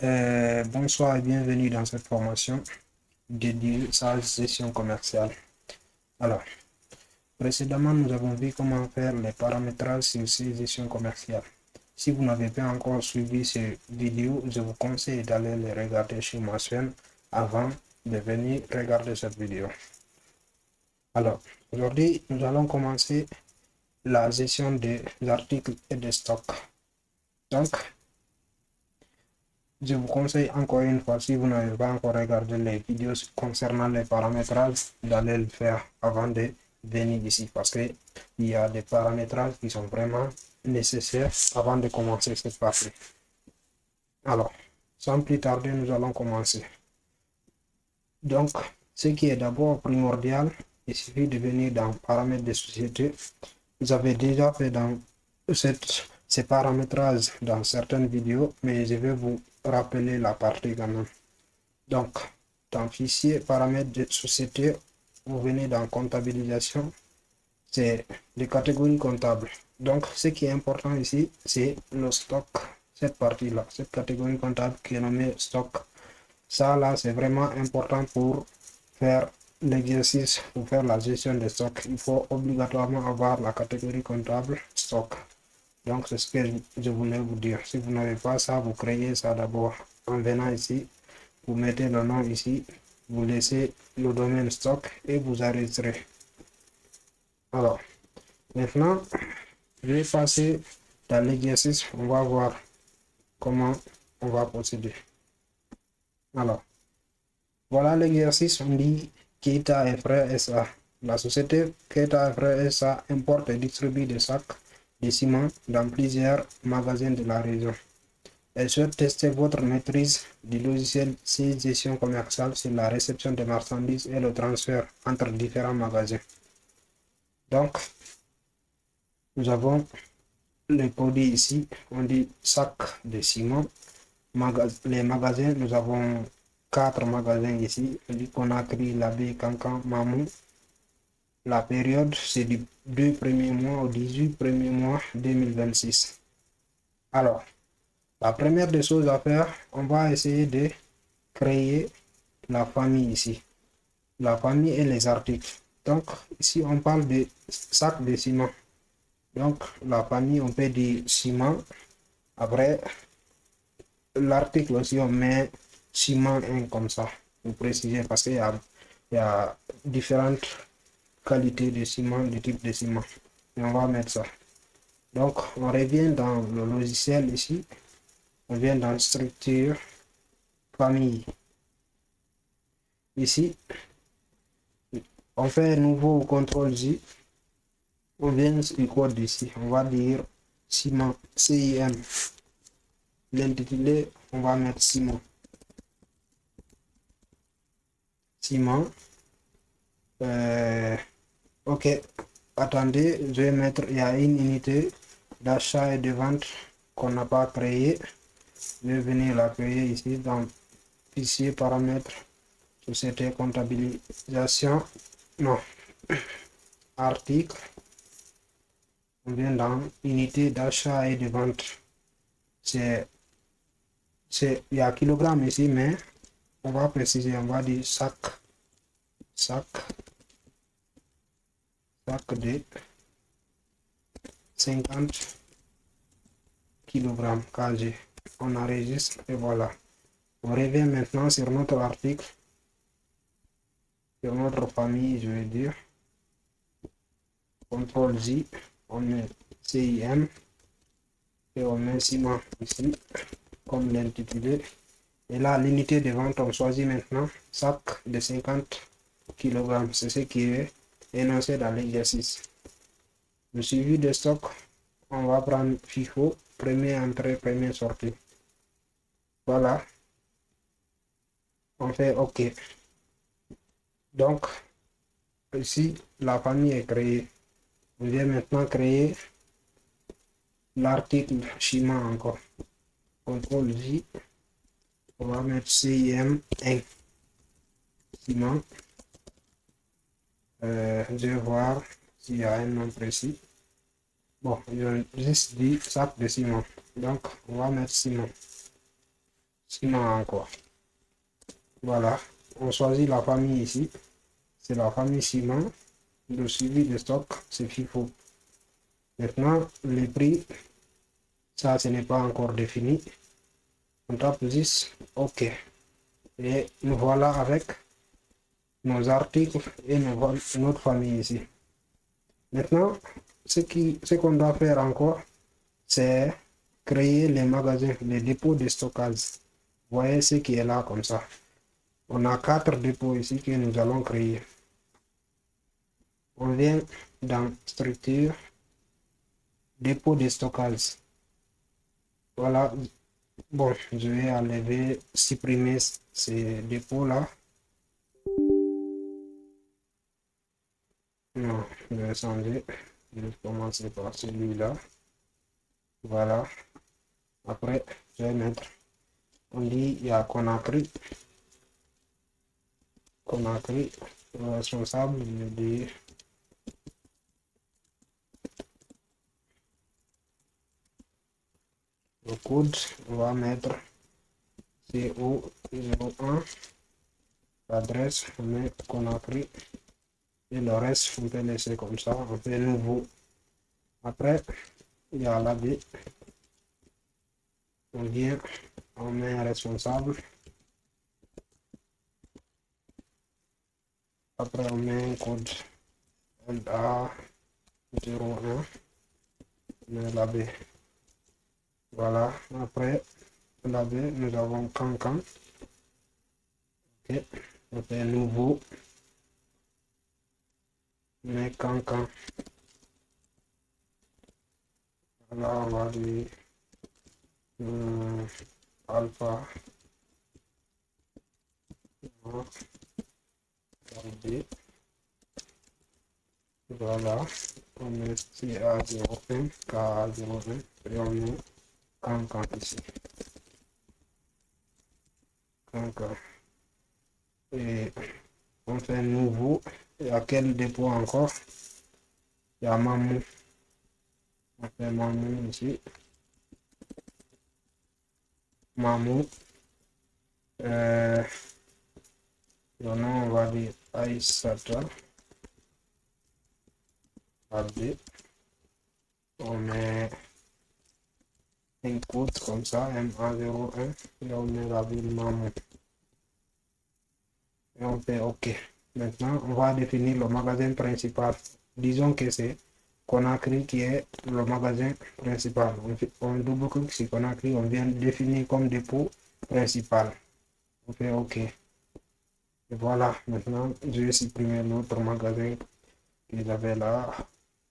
Bonsoir et bienvenue dans cette formation dédiée à la gestion commerciale. Alors, précédemment, nous avons vu comment faire les paramétrages sur ces gestions commerciales. Si vous n'avez pas encore suivi ces vidéos, je vous conseille d'aller les regarder sur ma chaîne avant de venir regarder cette vidéo. Alors, aujourd'hui, nous allons commencer la gestion des articles et des stocks. Donc, je vous conseille encore une fois, si vous n'avez pas encore regardé les vidéos concernant les paramétrages, d'aller le faire avant de venir ici parce qu'il y a des paramétrages qui sont vraiment nécessaires avant de commencer cette partie. Alors, sans plus tarder, nous allons commencer. Donc, ce qui est d'abord primordial, il suffit de venir dans paramètres de société. Vous avez déjà fait dans ces paramétrages dans certaines vidéos, mais je vais vous rappeler la partie quand même. Donc, dans fichier paramètres de société, vous venez dans comptabilisation, c'est les catégories comptables. Donc, ce qui est important ici, c'est le stock, cette partie-là, cette catégorie comptable qui est nommée stock. Ça, là, c'est vraiment important pour faire l'exercice, pour faire la gestion des stocks. Il faut obligatoirement avoir la catégorie comptable stock. Donc, c'est ce que je voulais vous dire. Si vous n'avez pas ça, vous créez ça d'abord en venant ici. Vous mettez le nom ici, vous laissez le domaine stock et vous arrêterez. Alors, maintenant, je vais passer dans l'exercice. On va voir comment on va procéder. Alors, voilà l'exercice. On dit Keita et Frères SA. La société Keita et Frères SA importe et distribue des sacs de ciment dans plusieurs magasins de la région. Elle souhaite tester votre maîtrise du logiciel gestion commerciale sur la réception des marchandises et le transfert entre différents magasins. Donc, nous avons les produits ici. On dit sac de ciment. Les magasins, nous avons 4 magasins ici. On dit Conakry, Labé, Cancan, Mamou. La période, c'est du 2 premiers mois au 18 premiers mois 2026. Alors, la première des choses à faire, on va essayer de créer la famille ici. La famille et les articles. Donc, ici, on parle de sac de ciment. Donc, la famille, on peut dire ciment. Après, l'article aussi, on met ciment 1 comme ça. Pour préciser, parce qu'il y a différentes qualités de ciment, de type de ciment. Et on va mettre ça. Donc, on revient dans le logiciel ici. On vient dans structure, famille. Ici, on fait un nouveau contrôle J. On vient du code ici. On va dire ciment, CIM. L'intitulé, on va mettre ciment. Ciment. Ok. Attendez, je vais mettre, il y a une unité d'achat et de vente qu'on n'a pas créée. Je vais venir la créer ici dans fichier paramètres, société comptabilisation, non, article. On vient dans unité d'achat et de vente. Il y a kilogramme ici, mais on va préciser, on va dire sac de 50 kg kg. On enregistre et voilà. On revient maintenant sur notre article, sur notre famille, je vais dire. CTRL J, on met CIM et on met ciment ici, comme l'intitulé. Et là, l'unité de vente, on choisit maintenant sac de 50 kg. C'est ce qui est énoncé dans l'exercice. Le suivi de stock, on va prendre FIFO, premier entrée, premier sortie. Voilà. On fait OK. Donc, ici, la famille est créée. On vient maintenant créer l'article ciment encore. CTRL J. On va mettre CIM 1. Ciment. Je vais voir s'il y a un nom précis. Bon, je juste dit sac de ciment. Donc, on va mettre ciment. ciment encore. Voilà, on choisit la famille ici. C'est la famille ciment. Le suivi de stock, c'est FIFO. Maintenant, les prix, ça, ce n'est pas encore défini. On tape 10, OK. Et nous voilà avec nos articles et notre famille ici. Maintenant, ce qu'on doit faire encore, c'est créer les magasins, les dépôts de stockage. Vous voyez ce qui est là comme ça. On a 4 dépôts ici que nous allons créer. On vient dans structure, dépôt de stockage. Voilà. Bon, je vais enlever, supprimer ces dépôts-là. Non, je vais changer. Je vais commencer par celui-là. Voilà. Après, je vais mettre, on dit, il y a Conakry, le responsable, je vais dire, le code, on va mettre CO01, l'adresse, on met Conakry, et le reste, on peut laisser comme ça, on fait nouveau. Après, il y a la B, on vient, on met un responsable. Après, on met un code LA01, on met la B. Voilà, après la B, nous avons Cancan. Ok, on fait nouveau. Mais Cancan. Là, on va dire alpha. B. Voilà, on met CA01, KA01 et on met Cancan ici. Cancan. Et on fait nouveau. Et à quel dépôt encore? Il y a Mamou. On fait Mamou ici. Mamou. Le nom, on va dire Aïssata. AB. On met un code comme ça, MA01. Et on met la ville Mamou. Et on fait OK. Maintenant, on va définir le magasin principal. Disons que c'est Conakry qui est le magasin principal. On double-clique sur Conakry, on vient définir comme dépôt principal. On fait OK. Et voilà, maintenant, je vais supprimer l'autre magasin que j'avais là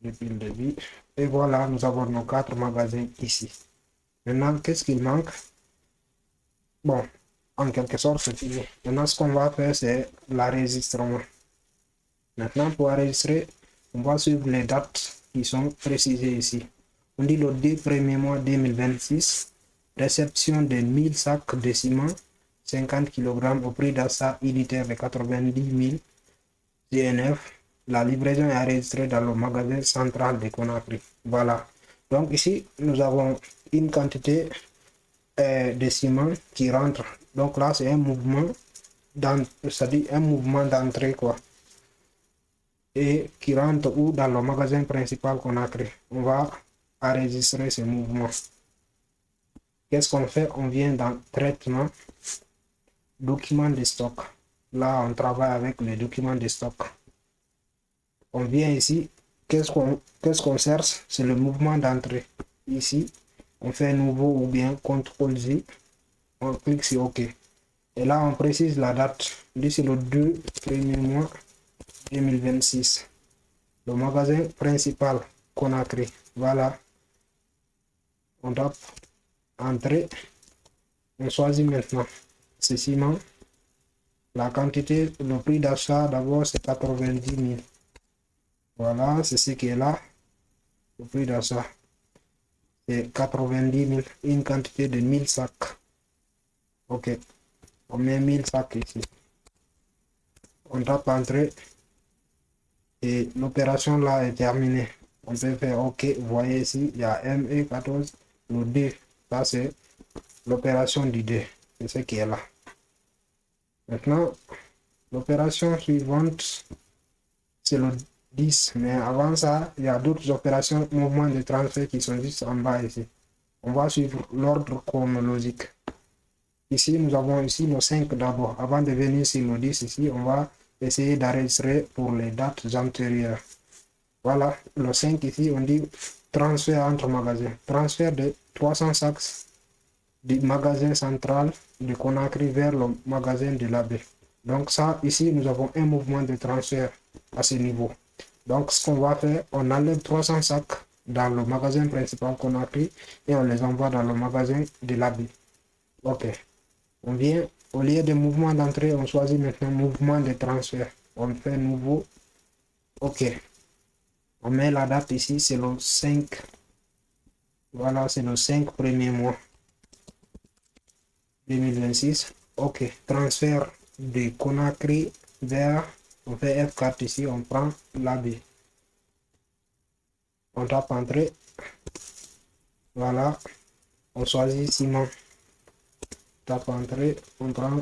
depuis le début. Et voilà, nous avons nos 4 magasins ici. Maintenant, qu'est-ce qu'il manque? Bon, en quelque sorte, c'est fini. Maintenant, ce qu'on va faire, c'est l'enregistrement. Maintenant, pour enregistrer, on va suivre les dates qui sont précisées ici. On dit le 2 premier mois 2026, réception de 1000 sacs de ciment, 50 kg au prix d'achat unitaire de 90 000 CNF. La livraison est enregistrée dans le magasin central de Conakry. Voilà. Donc ici, nous avons une quantité de ciment qui rentre. Donc là, c'est un mouvement, c'est-à-dire un mouvement d'entrée, quoi. Et qui rentre ou dans le magasin principal Conakry. On va enregistrer ce mouvement. Qu'est-ce qu'on fait? On vient dans traitement, document de stock. Là, on travaille avec les documents de stock. On vient ici. Qu'est-ce qu'on cherche? C'est le mouvement d'entrée. Ici, on fait nouveau ou bien CTRL-Z. On clique sur OK. Et là, on précise la date. D'ici le 2 premier mois 2026. Le magasin principal Conakry. Voilà. On tape Entrée. On choisit maintenant ce ciment. La quantité, le prix d'achat d'abord c'est 90 000. Voilà, c'est ce qui est là. Le prix d'achat c'est 90 000. Une quantité de 1000 sacs. Ok. On met 1000 sacs ici. On tape Entrée. Et l'opération là est terminée. On peut faire OK. Vous voyez ici, il y a ME14. Le D, ça c'est l'opération du D. C'est ce qui est là. Maintenant, l'opération suivante, c'est le 10. Mais avant ça, il y a d'autres opérations, mouvements de transfert qui sont juste en bas ici. On va suivre l'ordre chronologique. Ici, nous avons ici le 5 d'abord. Avant de venir sur le 10 ici, on va essayer d'enregistrer pour les dates antérieures. Voilà, le 5 ici, on dit transfert entre magasins. Transfert de 300 sacs du magasin central de Conakry vers le magasin de l'Abbé. Donc ça, ici, nous avons un mouvement de transfert à ce niveau. Donc ce qu'on va faire, on enlève 300 sacs dans le magasin principal Conakry et on les envoie dans le magasin de l'Abbé. Ok. On vient, au lieu de mouvement d'entrée, on choisit maintenant mouvement de transfert. On fait nouveau. Ok. On met la date ici, c'est le 5. Voilà, c'est le 5 premier mois 2026. Ok. Transfert de Conakry vers, on fait F4 ici, on prend l'AB. On tape entrée. Voilà. On choisit ciment. Tape entrée, on prend.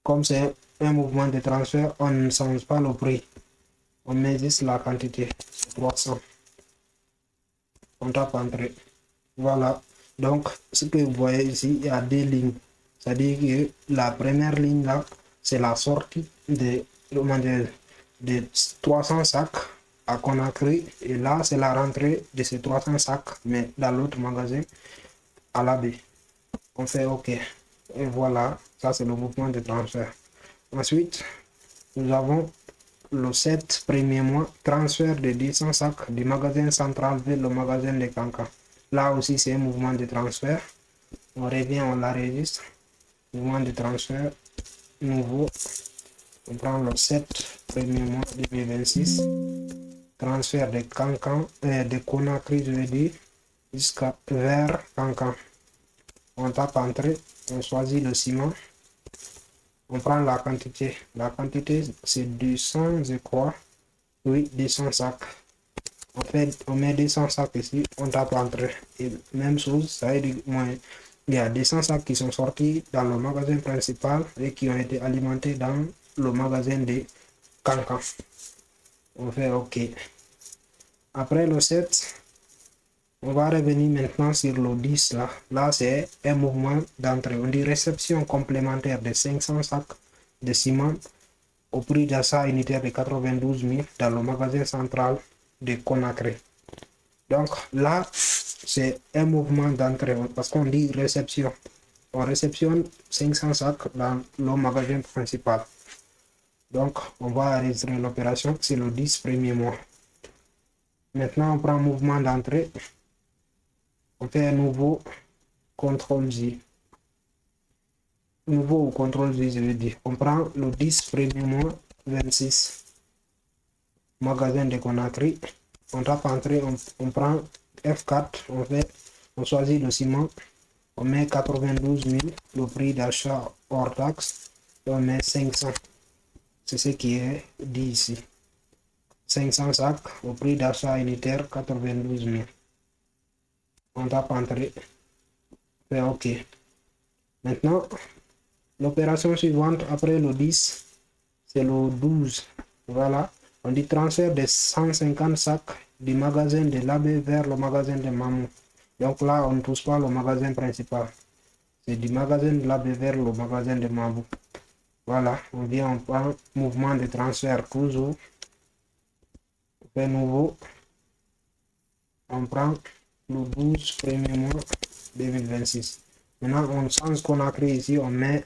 Comme c'est un mouvement de transfert, on ne change pas le prix. On met juste la quantité, 300. On tape entrée. Voilà. Donc, ce que vous voyez ici, il y a deux lignes. C'est-à-dire que la première ligne là, c'est la sortie de 300 sacs à Conakry. Et là, c'est la rentrée de ces 300 sacs, mais dans l'autre magasin, à la baie. On fait OK. Et voilà, ça c'est le mouvement de transfert. Ensuite, nous avons le 7 premier mois, transfert de 200 sacs du magasin central vers le magasin de Kankan. Là aussi, c'est un mouvement de transfert. On revient, on l'enregistre. Mouvement de transfert nouveau. On prend le 7 premier mois 2026. Transfert de Kankan, de Conakry, je veux dire, jusqu'à vers Kankan. On tape entrée, on choisit le ciment. On prend la quantité. La quantité, c'est 200, je crois. Oui, 200 sacs. On met 200 sacs ici, on tape entrée. Et même chose, ça veut dire il y a 200 sacs qui sont sortis dans le magasin principal et qui ont été alimentés dans le magasin de Kankan. On fait OK. Après le 7, on va revenir maintenant sur le 10 là. Là, c'est un mouvement d'entrée. On dit réception complémentaire de 500 sacs de ciment au prix d'achat unitaire de 92 000 dans le magasin central de Conakry. Donc là, c'est un mouvement d'entrée parce qu'on dit réception. On réceptionne 500 sacs dans le magasin principal. Donc, on va enregistrer l'opération, c'est le 10 premier mois. Maintenant, on prend mouvement d'entrée. On fait un nouveau CTRL-J. Nouveau CTRL-J, je veux dire. On prend le 10 premier mois 26. Magasin de Conakry. On tape entrée, on prend F4, on choisit le ciment. On met 92 000, le prix d'achat hors taxe. Et on met 500. C'est ce qui est dit ici. 500 sacs au prix d'achat unitaire 92 000. On tape entrée. Fait OK. Maintenant, l'opération suivante après le 10, c'est le 12. Voilà. On dit transfert de 150 sacs du magasin de l'Abbé vers le magasin de Mamou. Donc là, on ne touche pas le magasin principal. C'est du magasin de l'Abbé vers le magasin de Mamou. Voilà. On vient, on prend mouvement de transfert toujours. On fait nouveau. On prend le 12 premier mois 2026. Maintenant, on change Conakry ici, on met,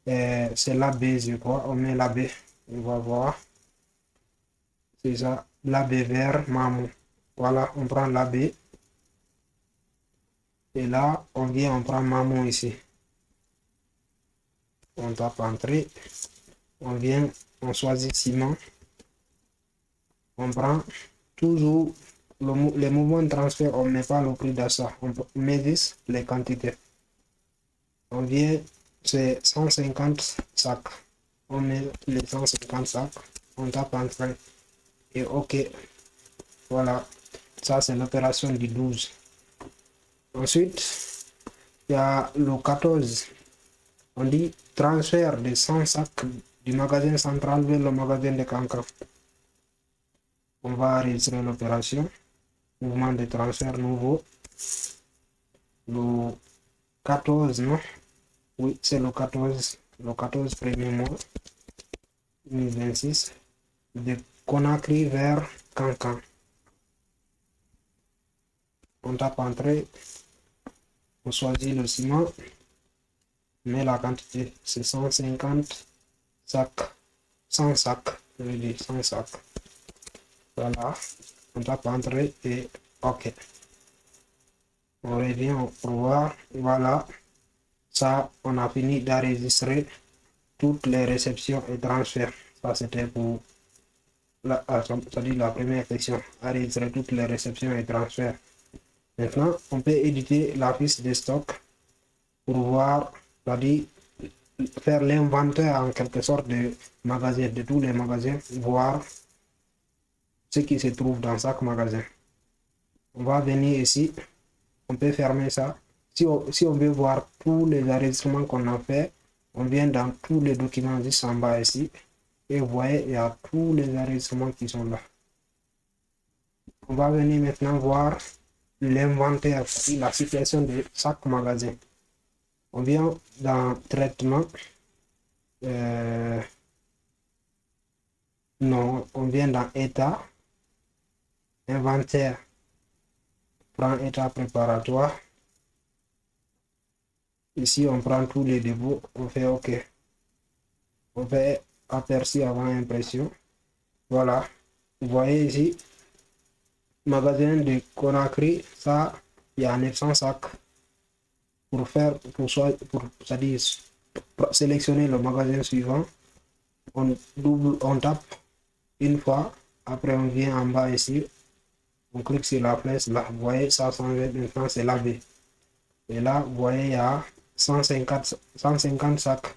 c'est l'AB, je crois, on met l'AB, on va voir, c'est ça, l'AB vers Mamou. Voilà, on prend l'AB, et là, on vient, on prend Mamou ici. On tape entrée, on vient, on choisit ciment, on prend toujours les mouvements de transfert, on ne met pas le prix d'achat, on met juste les quantités. On vient, c'est 150 sacs. On met les 150 sacs, on tape entrée et OK. Voilà, ça c'est l'opération du 12. Ensuite, il il y a le 14. On dit transfert de 100 sacs du magasin central vers le magasin de Kankan. On va enregistrer l'opération. Mouvement de transfert nouveau. Le 14, non? Oui, c'est le 14. Le 14 premier mois. 2026. De Conakry vers Kankan. On tape entrée. On choisit le ciment. Mais la quantité, c'est 150 sacs. 100 sacs. Je veux dire 100 sacs. Voilà. On tape entrée et OK. On revient pour voir. Voilà. Ça, on a fini d'enregistrer toutes les réceptions et transferts. Ça, c'était pour la première section. Enregistrer toutes les réceptions et transferts. Maintenant, on peut éditer la fiche de stock pour voir, c'est-à-dire faire l'inventaire en quelque sorte de magasins, de tous les magasins, voir ce qui se trouve dans chaque magasin. On va venir ici, on peut fermer ça. Si on veut voir tous les enregistrements qu'on a fait, on vient dans tous les documents juste en bas ici. Et vous voyez, il y a tous les enregistrements qui sont là. On va venir maintenant voir l'inventaire, la situation de chaque magasin. On vient dans traitement. Non, on vient dans état. Inventaire. Prend état préparatoire. Ici, on prend tous les débuts. On fait OK. On fait aperçu avant impression. Voilà. Vous voyez ici, magasin de Conakry, ça, il y a 900 sacs. Pour c'est-à-dire sélectionner le magasin suivant, on tape une fois, après on vient en bas ici, on clique sur la flèche, là, vous voyez, ça maintenant c'est lavé. Et là, vous voyez, il y a 150 sacs.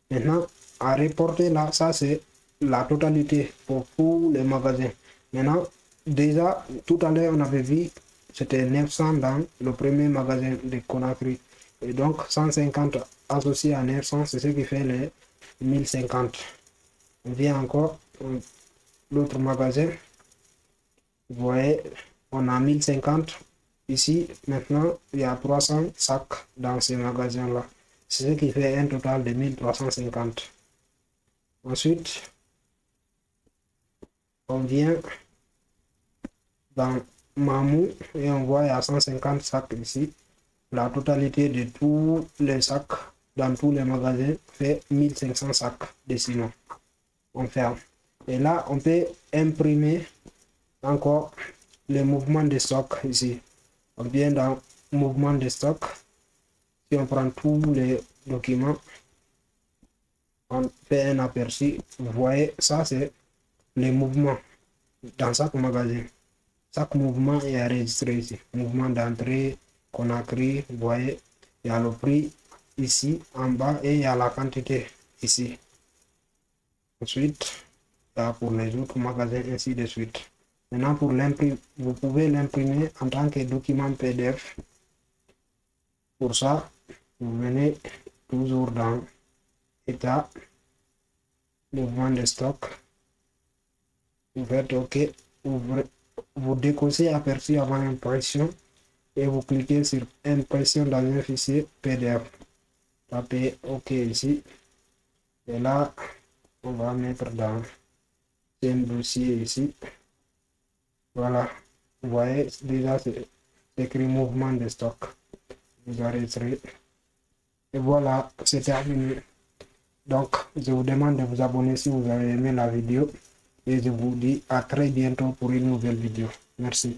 Maintenant, à reporter là, ça c'est la totalité pour tous les magasins. Maintenant, déjà, tout à l'heure, on avait vu, c'était 900 dans le premier magasin de Conakry. Et donc, 150 associés à 900, c'est ce qui fait les 1050. On vient encore, l'autre magasin. Vous voyez, on a 1050. Ici, maintenant, il y a 300 sacs dans ces magasins-là. C'est ce qui fait un total de 1350. Ensuite, on vient dans Mamou et on voit il y a 150 sacs ici. La totalité de tous les sacs dans tous les magasins fait 1500 sacs de ciment. On ferme. Et là, on peut imprimer encore le mouvement de stock ici. On vient dans mouvement de stock. Si on prend tous les documents, on fait un aperçu. Vous voyez, ça c'est les mouvements dans chaque magasin. Chaque mouvement est enregistré ici. Mouvement d'entrée, Conakry, vous voyez, il y a le prix ici en bas et il y a la quantité ici. Ensuite, il y a pour les autres magasins, ainsi de suite. Maintenant, pour l'imprimer, vous pouvez l'imprimer en tant que document PDF. Pour ça, vous venez toujours dans état, mouvement de stock. Vous faites OK. Vous décossez aperçu avant impression et vous cliquez sur impression dans un fichier PDF. Tapez OK ici. Et là, on va mettre dans un dossier ici. Voilà. Vous voyez, déjà c'est écrit mouvement de stock. Vous enregistrez. Et voilà, c'est terminé. Donc, je vous demande de vous abonner si vous avez aimé la vidéo. Et je vous dis à très bientôt pour une nouvelle vidéo. Merci.